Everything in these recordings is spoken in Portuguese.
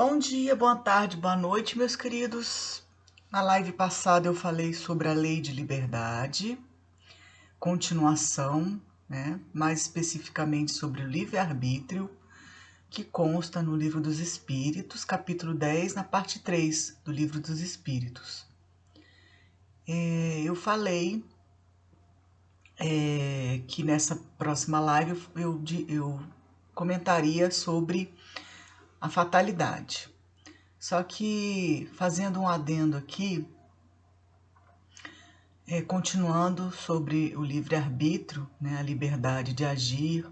Bom dia, boa tarde, boa noite, meus queridos. Na live passada eu falei sobre a lei de liberdade, continuação, mais especificamente sobre o livre-arbítrio, que consta no Livro dos Espíritos, capítulo 10, na parte 3 do Livro dos Espíritos. Eu falei que nessa próxima live eu comentaria sobre a fatalidade. Só que, fazendo um adendo aqui, continuando sobre o livre-arbítrio, a liberdade de agir,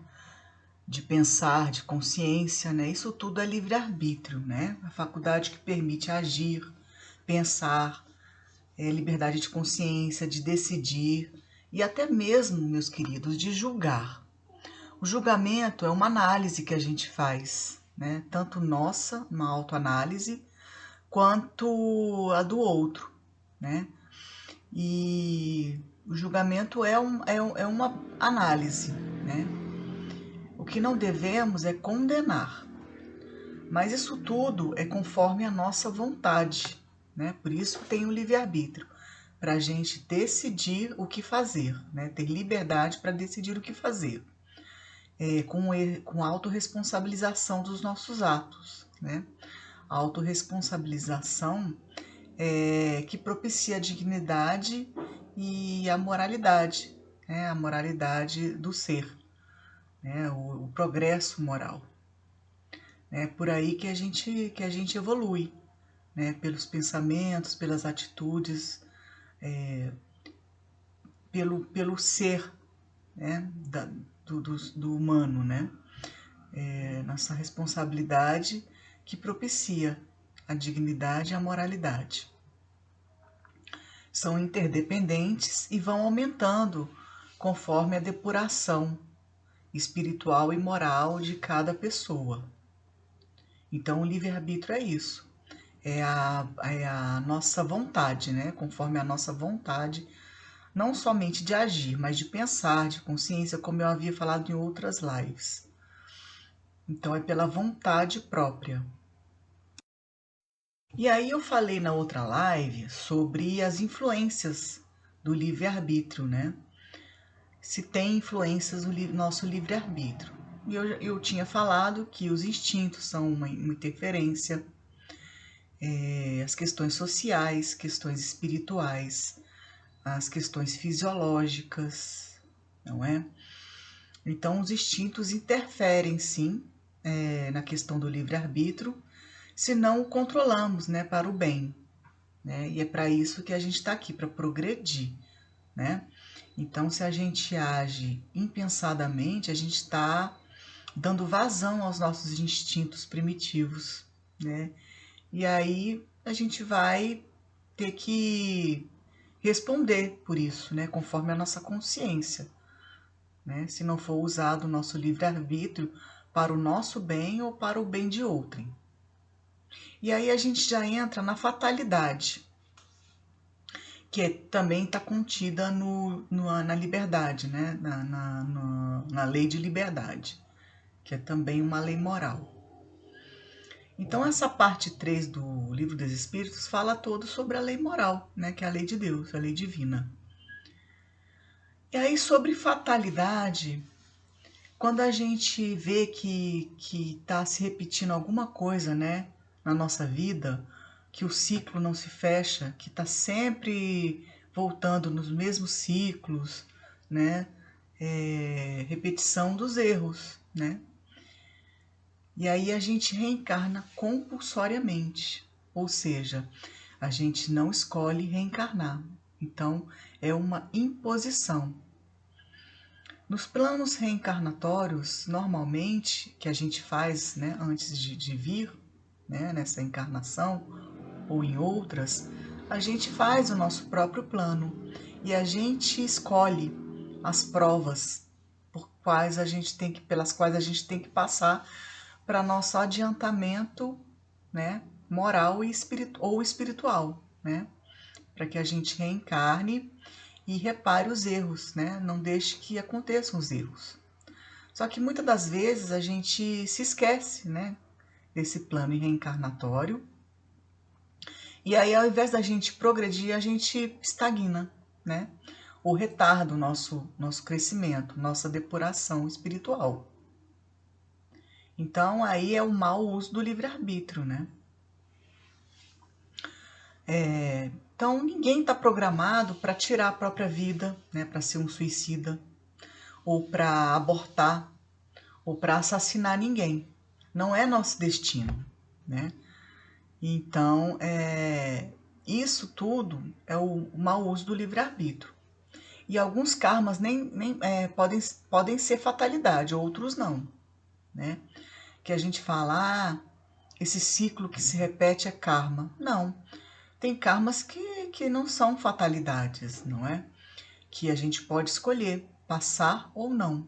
de pensar, de consciência, isso tudo é livre-arbítrio, a faculdade que permite agir, pensar, liberdade de consciência, de decidir e até mesmo, meus queridos, de julgar. O julgamento é uma análise que a gente faz, tanto nossa, uma autoanálise, quanto a do outro, E o julgamento é uma análise, O que não devemos é condenar, mas isso tudo é conforme a nossa vontade, Por isso tem o livre-arbítrio, para a gente decidir o que fazer, Ter liberdade para decidir o que fazer, com autorresponsabilização dos nossos atos, A autorresponsabilização que propicia a dignidade e a moralidade, a moralidade do ser, o progresso moral. É por aí que a gente evolui, pelos pensamentos, pelas atitudes, pelo ser do humano, nossa responsabilidade que propicia a dignidade e a moralidade. São interdependentes e vão aumentando conforme a depuração espiritual e moral de cada pessoa. Então, o livre-arbítrio é isso, é a nossa vontade, conforme a nossa vontade, não somente de agir, mas de pensar, de consciência, como eu havia falado em outras lives. Então, é pela vontade própria. E aí eu falei na outra live sobre as influências do livre-arbítrio, Se tem influências no nosso livre-arbítrio. E eu tinha falado que os instintos são uma interferência, as questões sociais, questões espirituais, as questões fisiológicas, não é? Então, os instintos interferem, sim, na questão do livre-arbítrio, se não o controlamos, para o bem, E é para isso que a gente está aqui, para progredir, Então, se a gente age impensadamente, a gente está dando vazão aos nossos instintos primitivos, E aí a gente vai ter que responder por isso, conforme a nossa consciência, Se não for usado o nosso livre-arbítrio para o nosso bem ou para o bem de outrem. E aí a gente já entra na fatalidade, que também está contida na liberdade, na lei de liberdade, que é também uma lei moral. Então, essa parte 3 do Livro dos Espíritos fala todo sobre a lei moral, que é a lei de Deus, a lei divina. E aí, sobre fatalidade, quando a gente vê que está se repetindo alguma coisa, na nossa vida, que o ciclo não se fecha, que está sempre voltando nos mesmos ciclos, repetição dos erros, E aí a gente reencarna compulsoriamente, ou seja, a gente não escolhe reencarnar. Então, é uma imposição. Nos planos reencarnatórios, normalmente, que a gente faz antes de vir, nessa encarnação ou em outras, a gente faz o nosso próprio plano e a gente escolhe as provas pelas quais a gente tem que passar para nosso adiantamento, moral ou espiritual, para que a gente reencarne e repare os erros, não deixe que aconteçam os erros. Só que muitas das vezes a gente se esquece, desse plano reencarnatório. E aí, ao invés da gente progredir, a gente estagna, né? Ou retarda o nosso crescimento, nossa depuração espiritual. Então, aí é o mau uso do livre-arbítrio, né? Então, ninguém está programado para tirar a própria vida, né? Para ser um suicida, ou para abortar, ou para assassinar ninguém. Não é nosso destino, né? Então, isso tudo é o mau uso do livre-arbítrio. E alguns karmas podem ser fatalidade, outros não, né? Que a gente fala, esse ciclo que se repete é karma. Não, tem karmas que não são fatalidades, não é? Que a gente pode escolher passar ou não.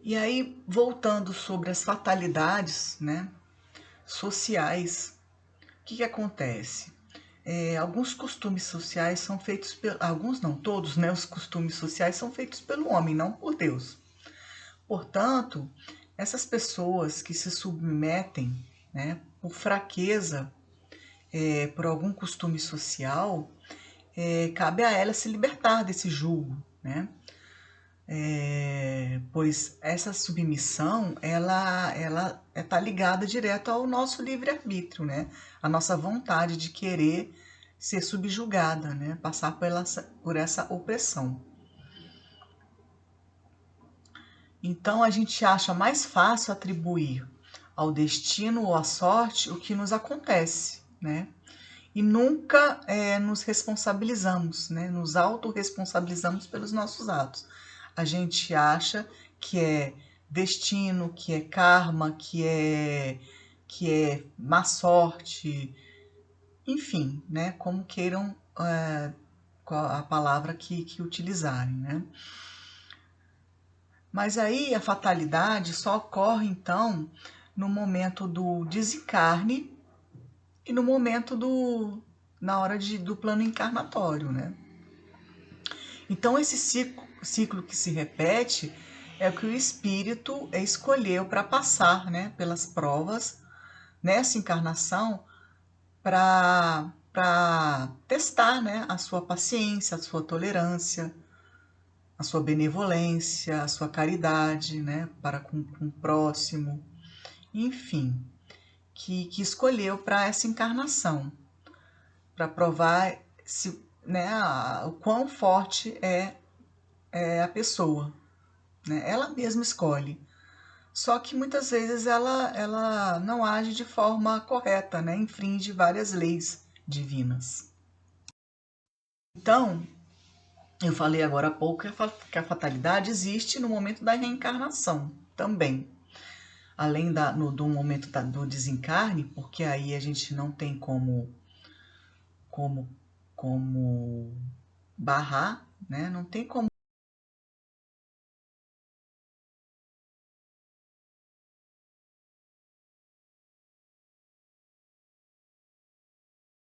E aí, voltando sobre as fatalidades, né, sociais, o que acontece? Alguns costumes sociais são feitos pelo... Alguns não, todos, né? Os costumes sociais são feitos pelo homem, não por Deus. Portanto, essas pessoas que se submetem, né, por fraqueza, por algum costume social, cabe a elas se libertar desse jugo, né? Pois essa submissão, ela está ligada direto ao nosso livre-arbítrio, né? A nossa vontade de querer ser subjugada, né? Passar por essa opressão. Então a gente acha mais fácil atribuir ao destino ou à sorte o que nos acontece, né? E nunca nos responsabilizamos, né? Nos autorresponsabilizamos pelos nossos atos. A gente acha que é destino, que é karma, que é má sorte, enfim, né? Como queiram a palavra que utilizarem, né? Mas aí a fatalidade só ocorre então no momento do desencarne e no momento na hora do plano encarnatório, né? Então esse ciclo que se repete é o que o espírito escolheu para passar, né, pelas provas nessa encarnação para testar, né, a sua paciência, a sua tolerância, a sua benevolência, a sua caridade, né, para com o próximo, enfim, que escolheu para essa encarnação, para provar né, o quão forte é a pessoa, né? Ela mesma escolhe. Só que muitas vezes ela não age de forma correta, né? Infringe várias leis divinas. Então, eu falei agora há pouco que a fatalidade existe no momento da reencarnação também. Além do momento do desencarne, porque aí a gente não tem como barrar, né? Não tem como